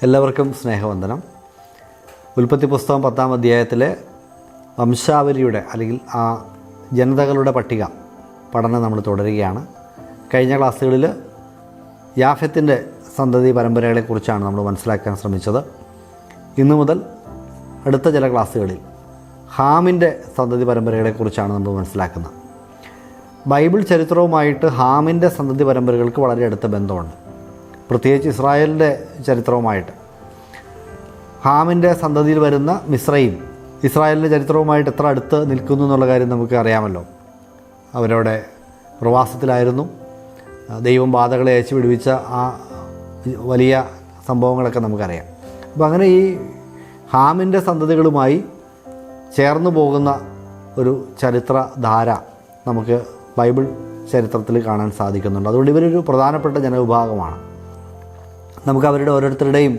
എല്ലാവർക്കും സ്നേഹവന്ദനം. ഉൽപ്പത്തി പുസ്തകം 10-ാം അധ്യായത്തിലെ വംശാവലിയുടെ അല്ലെങ്കിൽ ആ ജനതകളുടെ പട്ടിക പഠനം നമ്മൾ തുടരുകയാണ്. കഴിഞ്ഞ ക്ലാസ്സുകളിൽ യാഫത്തിൻ്റെ സന്തതി പരമ്പരകളെക്കുറിച്ചാണ് നമ്മൾ മനസ്സിലാക്കാൻ ശ്രമിച്ചത്. ഇന്നു മുതൽ അടുത്ത ചില ക്ലാസ്സുകളിൽ ഹാമിൻ്റെ സന്തതി പരമ്പരകളെക്കുറിച്ചാണ് നമ്മൾ മനസ്സിലാക്കുന്നത്. ബൈബിൾ ചരിത്രവുമായിട്ട് ഹാമിൻ്റെ സന്തതി പരമ്പരകൾക്ക് വളരെ അടുത്ത ബന്ധമുണ്ട്. പ്രത്യേകിച്ച് ഇസ്രായേലിൻ്റെ ചരിത്രവുമായിട്ട് ഹാമിൻ്റെ സന്തതിയിൽ വരുന്ന മിസ്രയീം ഇസ്രായേലിൻ്റെ ചരിത്രവുമായിട്ട് എത്ര അടുത്ത് നിൽക്കുന്നു എന്നുള്ള കാര്യം നമുക്ക് അറിയാമല്ലോ. അവരവിടെ പ്രവാസത്തിലായിരുന്നു. ദൈവം ബാധകളെ അയച്ചു വിടുവിച്ച ആ വലിയ സംഭവങ്ങളൊക്കെ നമുക്കറിയാം. അപ്പോൾ അങ്ങനെ ഈ ഹാമിൻ്റെ സന്തതികളുമായി ചേർന്ന് പോകുന്ന ഒരു ചരിത്രധാര നമുക്ക് ബൈബിൾ ചരിത്രത്തിൽ കാണാൻ സാധിക്കുന്നുണ്ട്. അതുകൊണ്ട് ഇവരൊരു പ്രധാനപ്പെട്ട ജനവിഭാഗമാണ്. നമുക്ക് അവരുടെ ഓരോരുത്തരുടെയും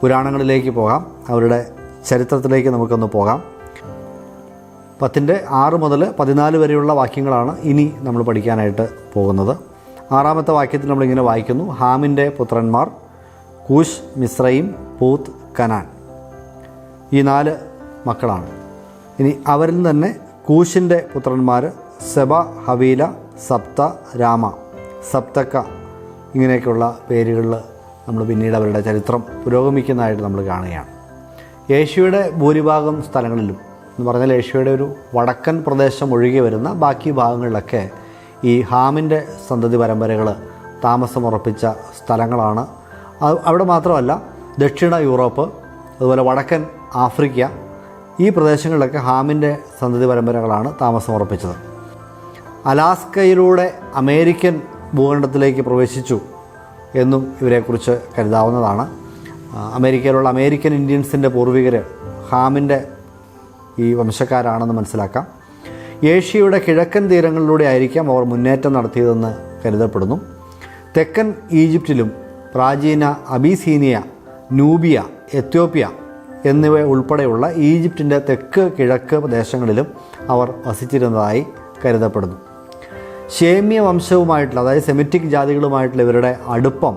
പുരാണങ്ങളിലേക്ക് പോകാം, അവരുടെ ചരിത്രത്തിലേക്ക് നമുക്കൊന്ന് പോകാം. 10-6 മുതൽ 14 വരെയുള്ള വാക്യങ്ങളാണ് ഇനി നമ്മൾ പഠിക്കാനായിട്ട് പോകുന്നത്. 6-ാമത്തെ വാക്യത്തിൽ നമ്മളിങ്ങനെ വായിക്കുന്നു: ഹാമിൻ്റെ പുത്രന്മാർ കൂശ്, മിസ്രയീം, പൂത്ത്, കനാൻ. ഈ 4 മക്കളാണ്. ഇനി അവരിൽ തന്നെ കൂശിൻ്റെ പുത്രന്മാർ സെബ, ഹവീല, സപ്ത, രാമ, സപ്തക്ക, ഇങ്ങനെയൊക്കെയുള്ള പേരുകളിൽ നമ്മൾ പിന്നീട് അവരുടെ ചരിത്രം പുരോഗമിക്കുന്നതായിട്ട് നമ്മൾ കാണുകയാണ്. ഏഷ്യയുടെ ഭൂരിഭാഗം സ്ഥലങ്ങളിലും എന്ന് പറഞ്ഞാൽ ഏഷ്യയുടെ ഒരു വടക്കൻ പ്രദേശം ഒഴികെ വരുന്ന ബാക്കി ഭാഗങ്ങളിലൊക്കെ ഈ ഹാമിൻ്റെ സന്തതി പരമ്പരകൾ താമസമുറപ്പിച്ച സ്ഥലങ്ങളാണ്. അവിടെ മാത്രമല്ല, ദക്ഷിണ യൂറോപ്പ്, അതുപോലെ വടക്കൻ ആഫ്രിക്ക, ഈ പ്രദേശങ്ങളിലൊക്കെ ഹാമിൻ്റെ സന്തതി പരമ്പരകളാണ് താമസമുറപ്പിച്ചത്. അലാസ്കയിലൂടെ അമേരിക്കൻ ഭൂഖണ്ഡത്തിലേക്ക് പ്രവേശിച്ചു എന്നും ഇവരെക്കുറിച്ച് കരുതാവുന്നതാണ്. അമേരിക്കയിലുള്ള അമേരിക്കൻ ഇന്ത്യൻസിൻ്റെ പൂർവികർ ഹാമിൻ്റെ ഈ വംശക്കാരാണെന്ന് മനസ്സിലാക്കാം. ഏഷ്യയുടെ കിഴക്കൻ തീരങ്ങളിലൂടെ ആയിരിക്കാം അവർ മുന്നേറ്റം നടത്തിയതെന്ന് കരുതപ്പെടുന്നു. തെക്കൻ ഈജിപ്തിലും പ്രാചീന അബീസീനിയ, നൂബിയ, എത്യോപ്യ എന്നിവ ഉൾപ്പെടെയുള്ള ഈജിപ്തിൻ്റെ തെക്ക് കിഴക്ക് പ്രദേശങ്ങളിലും അവർ വസിച്ചിരുന്നതായി കരുതപ്പെടുന്നു. ഷേമ്യ വംശവുമായിട്ടുള്ള, അതായത് സെമിറ്റിക് ജാതികളുമായിട്ടുള്ള ഇവരുടെ അടുപ്പം,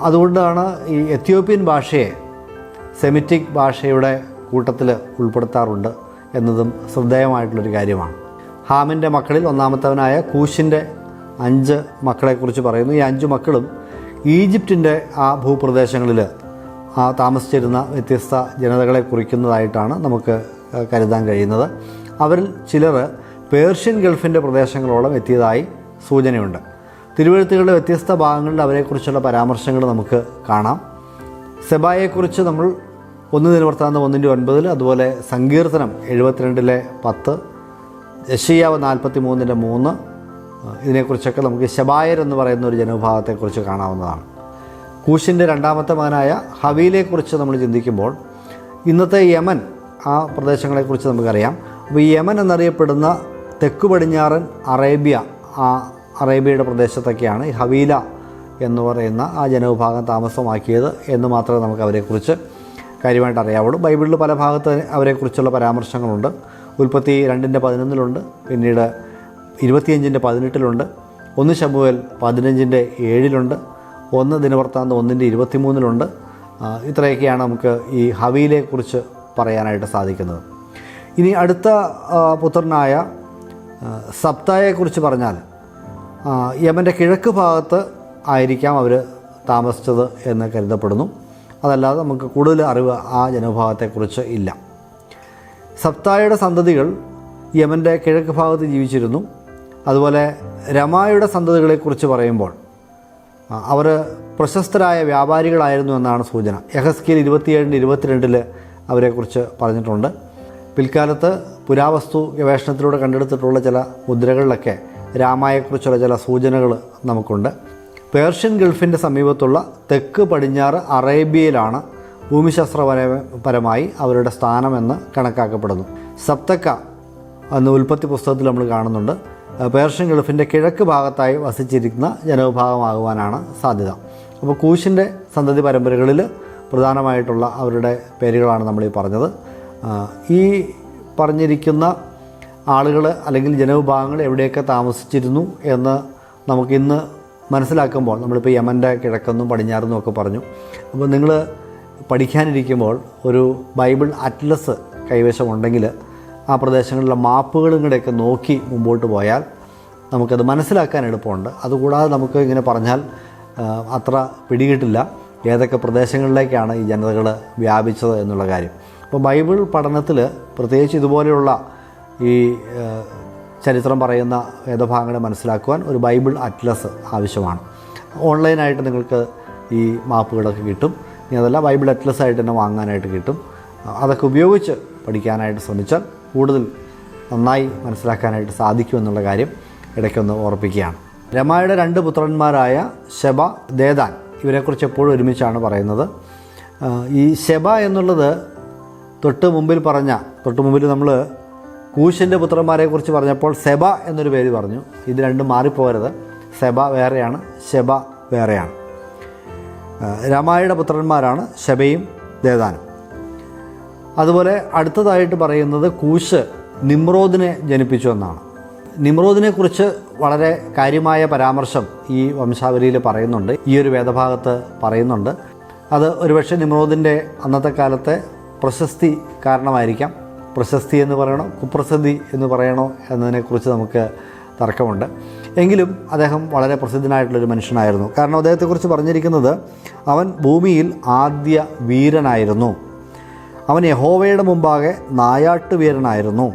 അതുകൊണ്ടാണ് ഈ എത്യോപ്യൻ ഭാഷയെ സെമിറ്റിക് ഭാഷയുടെ കൂട്ടത്തിൽ ഉൾപ്പെടുത്താറുണ്ട് എന്നതും ശ്രദ്ധേയമായിട്ടുള്ളൊരു കാര്യമാണ്. ഹാമിൻ്റെ മക്കളിൽ ഒന്നാമത്തവനായ കൂശിൻ്റെ 5 മക്കളെക്കുറിച്ച് പറയുന്നു. ഈ 5 മക്കളും ഈജിപ്തിൻ്റെ ആ ഭൂപ്രദേശങ്ങളിൽ താമസിച്ചിരുന്ന വ്യത്യസ്ത ജനതകളെ കുറിക്കുന്നതായിട്ടാണ് നമുക്ക് കരുതാൻ കഴിയുന്നത്. അവരിൽ ചിലർ പേർഷ്യൻ ഗൾഫിൻ്റെ പ്രദേശങ്ങളോളം എത്തിയതായി സൂചനയുണ്ട്. തിരുവെഴുത്തുകളുടെ വ്യത്യസ്ത ഭാഗങ്ങളിൽ അവരെക്കുറിച്ചുള്ള പരാമർശങ്ങൾ നമുക്ക് കാണാം. സെബായെക്കുറിച്ച് നമ്മൾ 1 ദിനവൃത്താന്തം 1-9, അതുപോലെ സങ്കീർത്തനം 72-10, യെശയ്യാവ് 43-3, ഇതിനെക്കുറിച്ചൊക്കെ നമുക്ക് ശബായർ എന്ന് പറയുന്ന ഒരു ജനവിഭാഗത്തെക്കുറിച്ച് കാണാവുന്നതാണ്. കൂശിൻ്റെ 2ാമത്തെ മകനായ ഹവീലയെക്കുറിച്ച് നമ്മൾ ചിന്തിക്കുമ്പോൾ ഇന്നത്തെ യമൻ, ആ പ്രദേശങ്ങളെക്കുറിച്ച് നമുക്കറിയാം. അപ്പോൾ ഈ യമൻ എന്നറിയപ്പെടുന്ന തെക്കു പടിഞ്ഞാറൻ അറേബ്യ, ആ അറേബ്യയുടെ പ്രദേശത്തൊക്കെയാണ് ഈ ഹവീല എന്ന് പറയുന്ന ആ ജനവിഭാഗം താമസമാക്കിയത് എന്ന് മാത്രമേ നമുക്ക് അവരെക്കുറിച്ച് കാര്യമായിട്ട് അറിയാവുള്ളൂ. ബൈബിളിൽ പല ഭാഗത്ത് അവരെക്കുറിച്ചുള്ള പരാമർശങ്ങളുണ്ട്. ഉൽപ്പത്തി 2-11 പിന്നീട് 25-18, 1 ശമൂവേൽ 15-7, 1 ദിനവൃത്താന്തം 1-23. ഇത്രയൊക്കെയാണ് നമുക്ക് ഈ ഹവീലയെക്കുറിച്ച് പറയാനായിട്ട് സാധിക്കുന്നത്. ഇനി അടുത്ത പുത്രനായ സപ്തായെക്കുറിച്ച് പറഞ്ഞാൽ യമൻ്റെ കിഴക്ക് ഭാഗത്ത് ആയിരിക്കാം അവർ താമസിച്ചത് എന്ന് കരുതപ്പെടുന്നു. അതല്ലാതെ നമുക്ക് കൂടുതൽ അറിവ് ആ ജനവിഭാഗത്തെക്കുറിച്ച് ഇല്ല. സപ്തായുടെ സന്തതികൾ യമൻ്റെ കിഴക്ക് ഭാഗത്ത് ജീവിച്ചിരുന്നു. അതുപോലെ രമായുടെ സന്തതികളെക്കുറിച്ച് പറയുമ്പോൾ അവർ പ്രശസ്തരായ വ്യാപാരികളായിരുന്നു എന്നാണ് സൂചന. യഹസ്കേൽ 27-22 അവരെക്കുറിച്ച് പറഞ്ഞിട്ടുണ്ട്. പിൽക്കാലത്ത് പുരാവസ്തു ഗവേഷണത്തിലൂടെ കണ്ടെടുത്തിട്ടുള്ള ചില മുദ്രകളിലൊക്കെ രാമായെക്കുറിച്ചുള്ള ചില സൂചനകൾ നമുക്കുണ്ട്. പേർഷ്യൻ ഗൾഫിൻ്റെ സമീപത്തുള്ള തെക്ക് പടിഞ്ഞാറ് അറേബ്യയിലാണ് ഭൂമിശാസ്ത്രപരമായി അവരുടെ സ്ഥാനമെന്ന് കണക്കാക്കപ്പെടുന്നു. സപ്തക്ക എന്ന ഉൽപ്പത്തി പുസ്തകത്തിൽ നമ്മൾ കാണുന്നുണ്ട്. പേർഷ്യൻ ഗൾഫിൻ്റെ കിഴക്ക് ഭാഗത്തായി വസിച്ചിരിക്കുന്ന ജനവിഭാഗമാകുവാനാണ് സാധ്യത. അപ്പോൾ കൂശിൻ്റെ സന്തതി പരമ്പരകളിൽ പ്രധാനമായിട്ടുള്ള അവരുടെ പേരുകളാണ് നമ്മളീ പറഞ്ഞത്. ഈ പറഞ്ഞിരിക്കുന്ന ആളുകൾ അല്ലെങ്കിൽ ജനവിഭാഗങ്ങൾ എവിടെയൊക്കെ താമസിച്ചിരുന്നു എന്ന് നമുക്കിന്ന് മനസ്സിലാക്കുമ്പോൾ നമ്മളിപ്പോൾ യമൻ്റെ കിഴക്കെന്നും പടിഞ്ഞാറെന്നും ഒക്കെ പറഞ്ഞു. അപ്പോൾ നിങ്ങൾ പഠിക്കാനിരിക്കുമ്പോൾ ഒരു ബൈബിൾ അറ്റ്ലസ് കൈവശമുണ്ടെങ്കിൽ ആ പ്രദേശങ്ങളിലെ മാപ്പുകളും കൂടെയൊക്കെ നോക്കി മുമ്പോട്ട് പോയാൽ നമുക്കത് മനസ്സിലാക്കാൻ എളുപ്പമുണ്ട്. അതുകൂടാതെ നമുക്ക് ഇങ്ങനെ പറഞ്ഞാൽ അത്ര പിടികിട്ടില്ല ഏതൊക്കെ പ്രദേശങ്ങളിലേക്കാണ് ഈ ജനതകൾ വ്യാപിച്ചത് എന്നുള്ള കാര്യം. അപ്പോൾ ബൈബിൾ പഠനത്തിൽ പ്രത്യേകിച്ച് ഇതുപോലെയുള്ള ഈ ചരിത്രം പറയുന്ന വേദഭാഗങ്ങളെ മനസ്സിലാക്കുവാൻ ഒരു ബൈബിൾ അറ്റ്ലസ് ആവശ്യമാണ്. ഓൺലൈനായിട്ട് നിങ്ങൾക്ക് ഈ മാപ്പുകളൊക്കെ കിട്ടും. ഇനി അതല്ല ബൈബിൾ അറ്റ്ലസ് ആയിട്ട് തന്നെ വാങ്ങാനായിട്ട് കിട്ടും. അതൊക്കെ ഉപയോഗിച്ച് പഠിക്കാനായിട്ട് ശ്രമിച്ചാൽ കൂടുതൽ നന്നായി മനസ്സിലാക്കാനായിട്ട് സാധിക്കുമെന്നുള്ള കാര്യം ഇടയ്ക്കൊന്ന് ഓർപ്പിക്കുകയാണ്. രമായുടെ 2 പുത്രന്മാരായ ശെബ, ദേദാൻ ഇവരെക്കുറിച്ച് എപ്പോഴും ഒരുമിച്ചാണ് പറയുന്നത്. ഈ ശെബ എന്നുള്ളത് തൊട്ട് മുമ്പിൽ നമ്മൾ കൂശിൻ്റെ പുത്രന്മാരെക്കുറിച്ച് പറഞ്ഞപ്പോൾ സെബ എന്നൊരു പേര് പറഞ്ഞു. ഇത് രണ്ടും മാറിപ്പോകരുത്. സെബ വേറെയാണ്, ശെബ വേറെയാണ്. രമായുടെ പുത്രന്മാരാണ് ശെബയും ദേദാനും. അതുപോലെ അടുത്തതായിട്ട് പറയുന്നത് കൂശ് നിമ്രോദിനെ ജനിപ്പിച്ചു എന്നാണ്. നിമ്രോദിനെക്കുറിച്ച് വളരെ കാര്യമായ പരാമർശം ഈ വംശാവലിയിൽ പറയുന്നുണ്ട്, ഈ ഒരു വേദഭാഗത്ത് പറയുന്നുണ്ട്. അത് ഒരുപക്ഷെ നിമ്രോദിൻ്റെ അന്നത്തെ കാലത്തെ പ്രശസ്തി കാരണമായിരിക്കാം. പ്രശസ്തി എന്ന് പറയണോ കുപ്രസിദ്ധി എന്ന് പറയണോ എന്നതിനെക്കുറിച്ച് നമുക്ക് തർക്കമുണ്ട്. എങ്കിലും അദ്ദേഹം വളരെ പ്രസിദ്ധനായിട്ടുള്ളൊരു മനുഷ്യനായിരുന്നു. കാരണം അദ്ദേഹത്തെക്കുറിച്ച് പറഞ്ഞിരിക്കുന്നത് അവൻ ഭൂമിയിൽ ആദ്യ വീരനായിരുന്നു, അവൻ യഹോവയുടെ മുമ്പാകെ നായാട്ട് വീരനായിരുന്നു.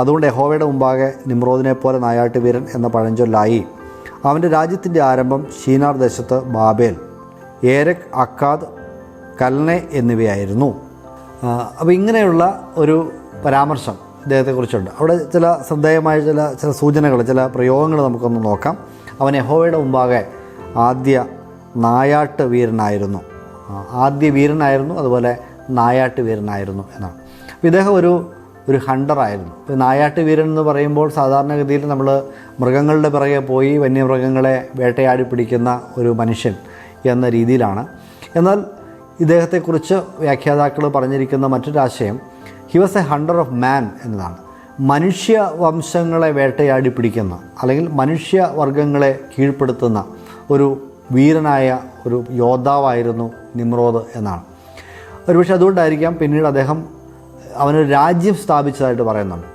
അതുകൊണ്ട് യഹോവയുടെ മുമ്പാകെ നിമ്രോദിനെ പോലെ നായാട്ട് വീരൻ എന്ന പഴഞ്ചൊല്ലായി. അവൻ്റെ രാജ്യത്തിൻ്റെ ആരംഭം ഷീനാർ ദേശത്ത് ബാബേൽ, ഏരക്, അക്കാദ്, കൽനെ എന്നിവയായിരുന്നു. അപ്പോൾ ഇങ്ങനെയുള്ള ഒരു പരാമർശം ഇദ്ദേഹത്തെക്കുറിച്ചുണ്ട്. അവിടെ ചില ശ്രദ്ധേയമായ ചില സൂചനകൾ, ചില പ്രയോഗങ്ങൾ നമുക്കൊന്ന് നോക്കാം. അവൻ യഹോവയുടെ മുമ്പാകെ ആദ്യ നായാട്ട് വീരനായിരുന്നു, അതുപോലെ നായാട്ട് വീരനായിരുന്നു എന്നാണ്. അപ്പോൾ ഇദ്ദേഹം ഒരു ഹണ്ടറായിരുന്നു. ഇപ്പോൾ നായാട്ട് വീരൻ എന്ന് പറയുമ്പോൾ സാധാരണഗതിയിൽ നമ്മൾ മൃഗങ്ങളുടെ പിറകെ പോയി വന്യമൃഗങ്ങളെ വേട്ടയാടി പിടിക്കുന്ന ഒരു മനുഷ്യൻ എന്ന രീതിയിലാണ്. എന്നാൽ ഇദ്ദേഹത്തെക്കുറിച്ച് വ്യാഖ്യാതാക്കൾ പറഞ്ഞിരിക്കുന്ന മറ്റൊരാശയം he was a hunter of man എന്നതാണ്. മനുഷ്യ വംശങ്ങളെ വേട്ടയാടി പിടിക്കുന്ന അല്ലെങ്കിൽ മനുഷ്യവർഗങ്ങളെ കീഴ്പ്പെടുത്തുന്ന ഒരു വീരനായ ഒരു യോദ്ധാവായിരുന്നു നിമ്രോദ് എന്നാണ്. ഒരുപക്ഷെ അതുകൊണ്ടായിരിക്കാം പിന്നീട് അദ്ദേഹം അവനൊരു രാജ്യം സ്ഥാപിച്ചതായിട്ട് പറയുന്നുണ്ട്.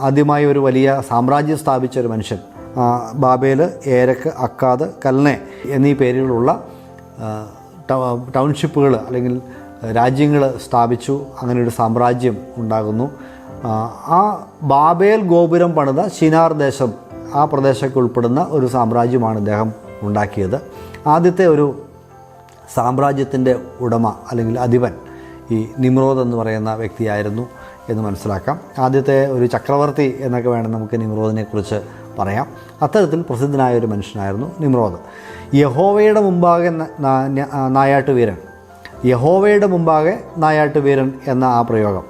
ആദ്യമായി ഒരു വലിയ സാമ്രാജ്യം സ്ഥാപിച്ച ഒരു മനുഷ്യൻ. ബാബേൽ, ഏരക്ക്, അക്കാദ്, കൽനെ എന്നീ പേരുകളുള്ള ടൗൺഷിപ്പുകൾ അല്ലെങ്കിൽ രാജ്യങ്ങൾ സ്ഥാപിച്ചു. അങ്ങനെ ഒരു സാമ്രാജ്യം ഉണ്ടാകുന്നു. ആ ബാബേൽ ഗോപുരം പണിത ഷിനാർ ദേശം, ആ പ്രദേശമൊക്കെ ഉൾപ്പെടുന്ന ഒരു സാമ്രാജ്യമാണ് ഇദ്ദേഹം ഉണ്ടാക്കിയത്. ആദ്യത്തെ ഒരു സാമ്രാജ്യത്തിൻ്റെ ഉടമ അല്ലെങ്കിൽ അധിപൻ ഈ നിമ്രോദ് എന്ന് പറയുന്ന വ്യക്തിയായിരുന്നു എന്ന് മനസ്സിലാക്കാം. ആദ്യത്തെ ഒരു ചക്രവർത്തി എന്നൊക്കെ വേണം നമുക്ക് നിമ്രോദിനെക്കുറിച്ച് പറയാം. അത്തരത്തിൽ പ്രസിദ്ധനായ ഒരു മനുഷ്യനായിരുന്നു നിമ്രോദ്. യഹോവയുടെ മുമ്പാകെ നായാട്ട് വീരൻ, യഹോവയുടെ മുമ്പാകെ നായാട്ട് വീരൻ എന്ന ആ പ്രയോഗം.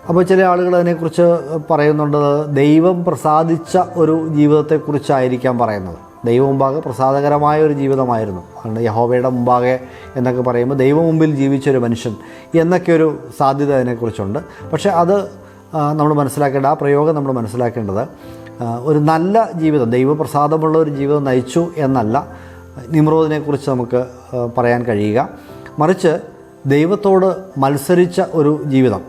അപ്പോൾ ചില ആളുകൾ അതിനെക്കുറിച്ച് പറയുന്നുണ്ട്, ദൈവം പ്രസാദിച്ച ഒരു ജീവിതത്തെക്കുറിച്ചായിരിക്കാം പറയുന്നത്. ദൈവം മുമ്പാകെ പ്രസാദകരമായ ഒരു ജീവിതമായിരുന്നു. അതുകൊണ്ട് യഹോവയുടെ മുമ്പാകെ എന്നൊക്കെ പറയുമ്പോൾ ദൈവം മുമ്പിൽ ജീവിച്ചൊരു മനുഷ്യൻ എന്നൊക്കെ ഒരു സാധ്യത അതിനെക്കുറിച്ചുണ്ട്. പക്ഷേ അത് നമ്മൾ മനസ്സിലാക്കേണ്ട, ആ പ്രയോഗം നമ്മൾ മനസ്സിലാക്കേണ്ടത് ഒരു നല്ല ജീവിതം, ദൈവപ്രസാദമുള്ള ഒരു ജീവിതം നയിച്ചു എന്നല്ല നിമ്രോദിനെക്കുറിച്ച് നമുക്ക് പറയാൻ കഴിയുക. മറിച്ച് ദൈവത്തോട് മത്സരിച്ച ഒരു ജീവിതം.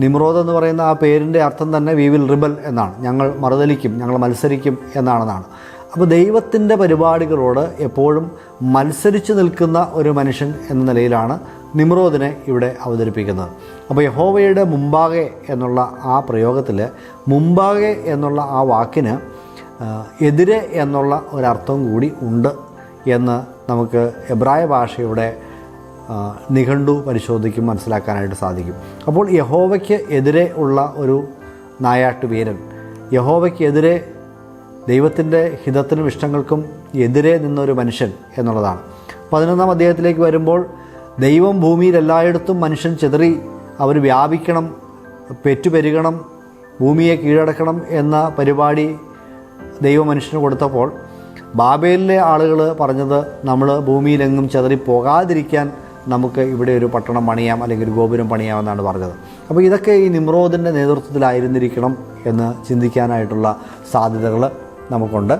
നിമ്രോദ് എന്ന് പറയുന്ന ആ പേരിൻ്റെ അർത്ഥം തന്നെ വി വിൽ റിബൽ എന്നാണ്. ഞങ്ങൾ മറുതലിക്കും, ഞങ്ങൾ മത്സരിക്കും എന്നാണെന്നാണ്. അപ്പോൾ ദൈവത്തിൻ്റെ പരിപാടികളോട് എപ്പോഴും മത്സരിച്ച് നിൽക്കുന്ന ഒരു മനുഷ്യൻ എന്ന നിലയിലാണ് നിമ്രോദിനെ ഇവിടെ അവതരിപ്പിക്കുന്നത്. അപ്പോൾ യഹോവയുടെ മുമ്പാകെ എന്നുള്ള ആ പ്രയോഗത്തിൽ മുമ്പാകെ എന്നുള്ള ആ വാക്കിന് എതിരെ എന്നുള്ള ഒരർത്ഥം കൂടി ഉണ്ട് എന്ന് നമുക്ക് എബ്രായ ഭാഷയുടെ നിഘണ്ടു പരിശോധിക്കും മനസ്സിലാക്കാനായിട്ട് സാധിക്കും. അപ്പോൾ യഹോവയ്ക്ക് എതിരെ ഉള്ള ഒരു നായാട്ട് വീരൻ, യഹോവയ്ക്കെതിരെ ദൈവത്തിൻ്റെ ഹിതത്തിനും ഇഷ്ടങ്ങൾക്കും എതിരെ നിന്നൊരു മനുഷ്യൻ എന്നുള്ളതാണ്. 11-ാം അധ്യായത്തിലേക്ക് വരുമ്പോൾ ദൈവം ഭൂമിയിൽ എല്ലായിടത്തും മനുഷ്യൻ ചിതറി അവർ വ്യാപിക്കണം, പെറ്റുപെരുകണം, ഭൂമിയെ കീഴടക്കണം എന്ന പരിപാടി ദൈവം മനുഷ്യന് കൊടുത്തപ്പോൾ ബാബേലിലെ ആളുകൾ പറഞ്ഞത് നമ്മൾ ഭൂമിയിലെങ്ങും ചിതറിപ്പോകാതിരിക്കാൻ നമുക്ക് ഇവിടെ ഒരു പട്ടണം പണിയാം അല്ലെങ്കിൽ ഒരു ഗോപുരം പണിയാമെന്നാണ് പറഞ്ഞത്. അപ്പോൾ ഇതൊക്കെ ഈ നിമ്രോദിൻ്റെ നേതൃത്വത്തിലായിരുന്നിരിക്കണം എന്ന് ചിന്തിക്കാനായിട്ടുള്ള സാധ്യതകൾ നമുക്കുണ്ട്.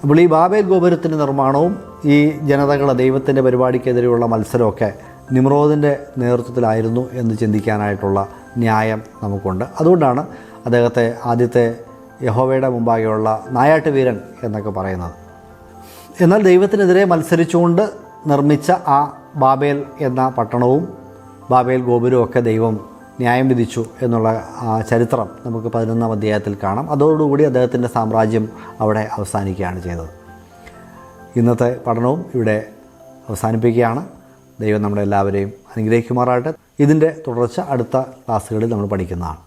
അപ്പോൾ ഈ ബാബേൽ ഗോപുരത്തിൻ്റെ നിർമ്മാണവും ഈ ജനതകളെ ദൈവത്തിൻ്റെ പരിപാടിക്കെതിരെയുള്ള മത്സരമൊക്കെ നിമ്രോദിൻ്റെ നേതൃത്വത്തിലായിരുന്നു എന്ന് ചിന്തിക്കാനായിട്ടുള്ള ന്യായം നമുക്കുണ്ട്. അതുകൊണ്ടാണ് അദ്ദേഹത്തെ ആദ്യത്തെ യഹോവയുടെ മുമ്പാകെയുള്ള നായാട്ട് വീരൻ എന്നൊക്കെ പറയുന്നത്. എന്നാൽ ദൈവത്തിനെതിരെ മത്സരിച്ചുകൊണ്ട് നിർമ്മിച്ച ആ ബാബേൽ എന്ന പട്ടണവും ബാബേൽ ഗോപുരവും ഒക്കെ ദൈവം ന്യായം വിധിച്ചു എന്നുള്ള ചരിത്രം നമുക്ക് 11-ാം അധ്യായത്തിൽ കാണാം. അതോടുകൂടി അദ്ദേഹത്തിൻ്റെ സാമ്രാജ്യം അവിടെ അവസാനിക്കുകയാണ് ചെയ്തത്. ഇന്നത്തെ പഠനവും ഇവിടെ അവസാനിപ്പിക്കുകയാണ്. ദൈവം നമ്മളെല്ലാവരെയും അനുഗ്രഹിക്കുമാറാകട്ടെ. ഇതിൻ്റെ തുടർച്ച അടുത്ത ക്ലാസ്സുകളിൽ നമ്മൾ പഠിക്കുന്നതാണ്.